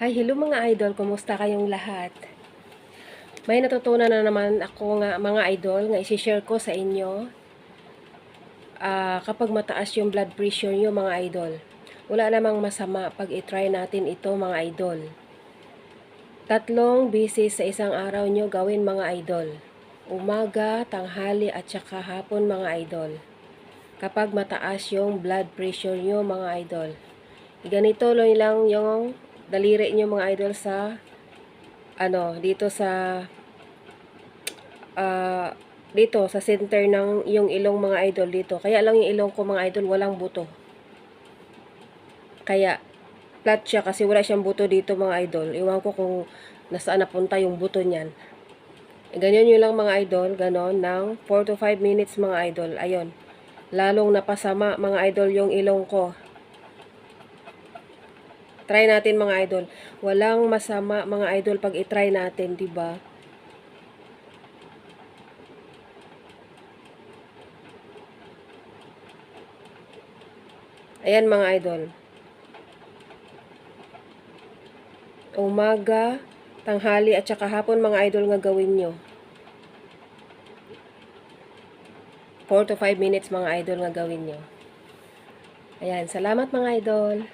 Hi, hello mga idol, kumusta kayong lahat? May natutunan na naman ako nga mga idol nga i-share ko sa inyo. Kapag mataas yung blood pressure nyo mga idol, wala namang masama pag i-try natin ito mga idol. 3 beses sa isang araw nyo gawin mga idol. Umaga, tanghali at saka hapon mga idol. Kapag mataas yung blood pressure nyo mga idol. Ganito lang yung daliri nyo mga idol sa dito sa dito sa center ng yung ilong mga idol dito. Kaya lang yung ilong ko mga idol walang buto. Kaya flat siya kasi wala siyang buto dito mga idol. Iwan ko kung nasaan napunta yung buto niyan. Ganyan nyo lang mga idol, ganon, ng 4 to 5 minutes mga idol. Ayun. Lalong napasama mga idol yung ilong ko. Try natin mga idol. Walang masama mga idol pag i-try natin, 'di ba? Ayan mga idol. Umaga, tanghali at saka hapon mga idol nga gawin nyo. 4 to 5 minutes mga idol nga gawin nyo. Ayan, salamat mga idol.